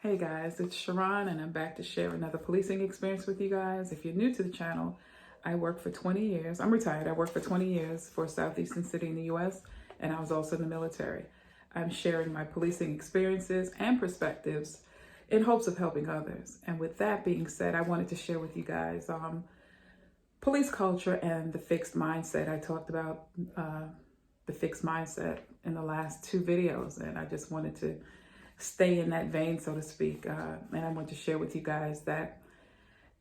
Hey guys, it's Sharon and I'm back to share another policing experience with you guys. If you're new to the channel, I worked for 20 years. I'm retired. I worked for 20 years for a southeastern city in the US, and I was also in the military. I'm sharing my policing experiences and perspectives in hopes of helping others. And with that being said, I wanted to share with you guys police culture and the fixed mindset. I talked about the fixed mindset in the last two videos, and I just wanted to stay in that vein, so to speak. And I want to share with you guys that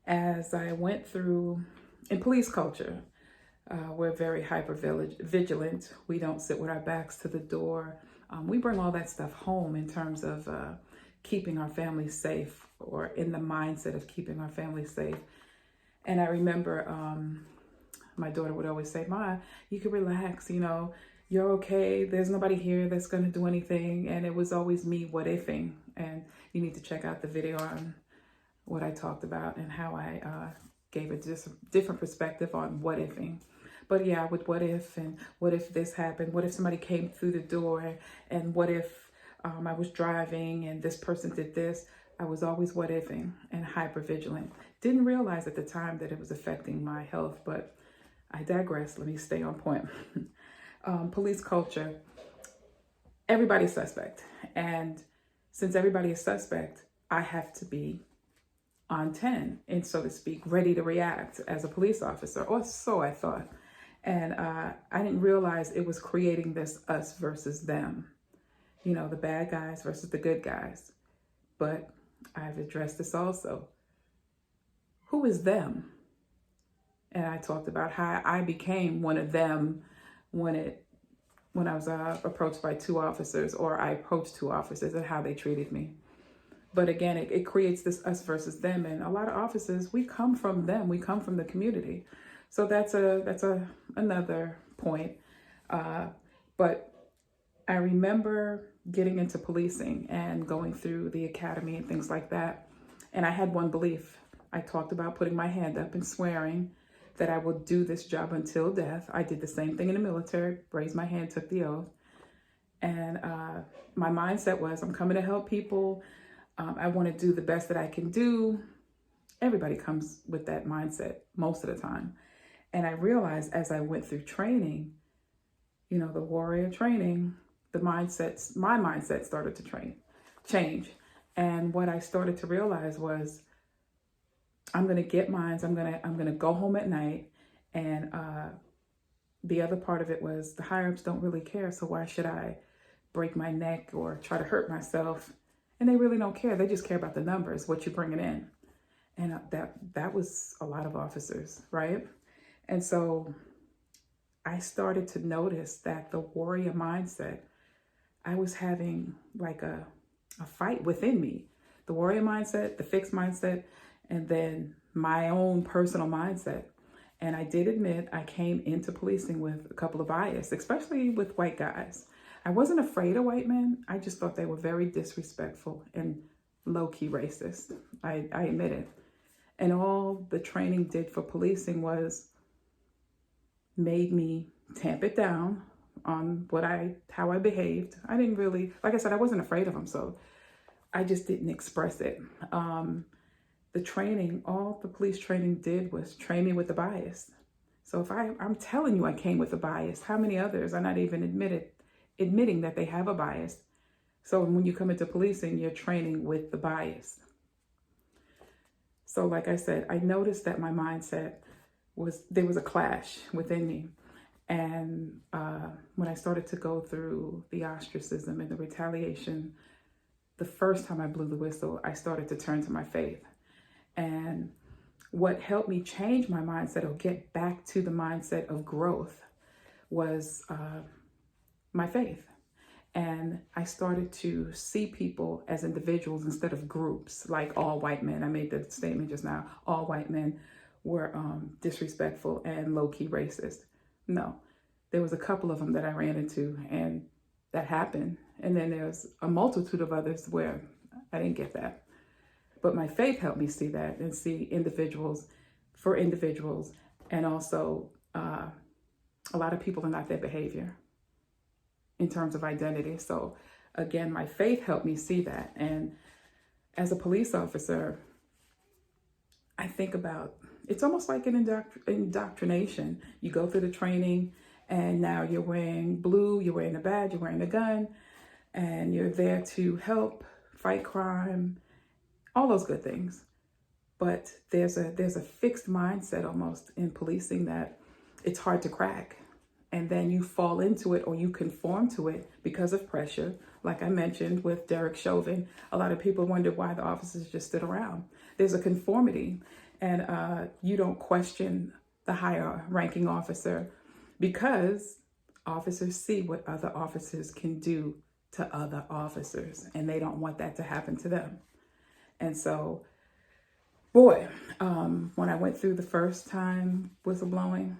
as I went through in police culture, we're very hyper vigilant. We don't sit with our backs to the door. We bring all that stuff home in terms of keeping our families safe, or in the mindset of keeping our families safe. And I remember my daughter would always say, "Ma, you can relax, you're okay. There's nobody here that's going to do anything." And it was always me what ifing. And you need to check out the video on what I talked about and how I gave a different perspective on what ifing. But yeah, with what if, and what if this happened? What if somebody came through the door? And what if I was driving and this person did this? I was always what ifing and hyper vigilant. Didn't realize at the time that it was affecting my health, but I digress. Let me stay on point. Police culture, everybody's suspect. And since everybody is suspect, I have to be on 10 and, so to speak, ready to react as a police officer, or so I thought. And I didn't realize it was creating this us versus them, the bad guys versus the good guys. But I've addressed this also. Who is them? And I talked about how I became one of them when I was approached by two officers, or I approached two officers, and how they treated me. But again, it creates this us versus them. And a lot of officers, we come from them. We come from the community. So that's another point. But I remember getting into policing and going through the academy and things like that. And I had one belief. I talked about putting my hand up and swearing that I will do this job until death. I did the same thing in the military, raised my hand, took the oath. And my mindset was, I'm coming to help people. I want to do the best that I can do. Everybody comes with that mindset most of the time. And I realized as I went through training, the warrior training, my mindset started to change. And what I started to realize was, I'm going to get mine. I'm going to go home at night. And the other part of it was, the higher-ups don't really care. So why should I break my neck or try to hurt myself? And they really don't care. They just care about the numbers, what you're bringing in. And that was a lot of officers, right? And so I started to notice that the warrior mindset, I was having like a fight within me. The warrior mindset, the fixed mindset, and then my own personal mindset. And I did admit I came into policing with a couple of bias, especially with white guys. I wasn't afraid of white men. I just thought they were very disrespectful and low-key racist. I admit it. And all the training did for policing was made me tamp it down on how I behaved. I didn't really, like I said, I wasn't afraid of them, so I just didn't express it. The training, all the police training did was train me with the bias. So if I'm telling you I came with a bias, how many others are not even admitting that they have a bias? So when you come into policing, you're training with the bias. So like I said, I noticed that my mindset there was a clash within me. And when I started to go through the ostracism and the retaliation, the first time I blew the whistle, I started to turn to my faith. And what helped me change my mindset, or get back to the mindset of growth, was my faith. And I started to see people as individuals instead of groups, like all white men. I made the statement just now, all white men were disrespectful and low-key racist. No, there was a couple of them that I ran into, and that happened. And then there's a multitude of others where I didn't get that. But my faith helped me see that, and see individuals for individuals. And also, a lot of people are not their behavior in terms of identity. So again, my faith helped me see that. And as a police officer, I think about, it's almost like an indoctrination. You go through the training and now you're wearing blue, you're wearing a badge, you're wearing a gun, and you're there to help fight crime, all those good things. But there's a fixed mindset almost in policing that it's hard to crack. And then you fall into it or you conform to it because of pressure. Like I mentioned with Derek Chauvin, a lot of people wonder why the officers just stood around. There's a conformity, and you don't question the higher ranking officer because officers see what other officers can do to other officers, and they don't want that to happen to them. And so, boy, when I went through the first time whistleblowing,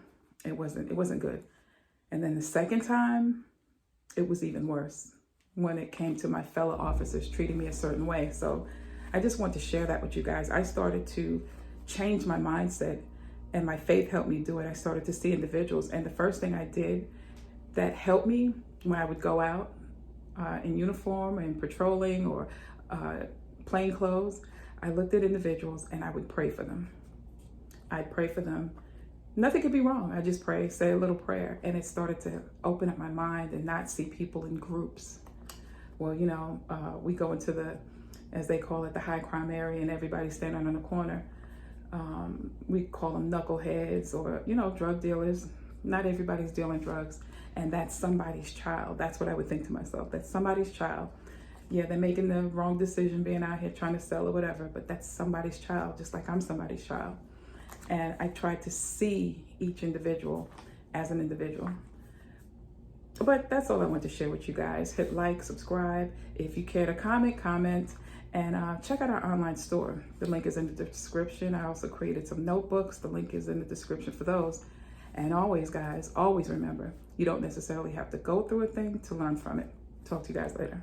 it wasn't good. And then the second time, it was even worse when it came to my fellow officers treating me a certain way. So I just want to share that with you guys. I started to change my mindset, and my faith helped me do it. I started to see individuals. And the first thing I did that helped me when I would go out in uniform and patrolling or plain clothes, I looked at individuals and I would pray for them. I'd pray for them. Nothing could be wrong. I just pray, say a little prayer, and it started to open up my mind and not see people in groups. Well, we go into the, as they call it, the high crime area, and everybody's standing on the corner. We call them knuckleheads or, drug dealers. Not everybody's dealing drugs, and that's somebody's child. That's what I would think to myself. That's somebody's child. Yeah, they're making the wrong decision being out here trying to sell or whatever, but that's somebody's child, just like I'm somebody's child. And I tried to see each individual as an individual. But that's all I want to share with you guys. Hit like, subscribe. If you care to comment, and check out our online store. The link is in the description. I also created some notebooks. The link is in the description for those. And always, guys, always remember, you don't necessarily have to go through a thing to learn from it. Talk to you guys later.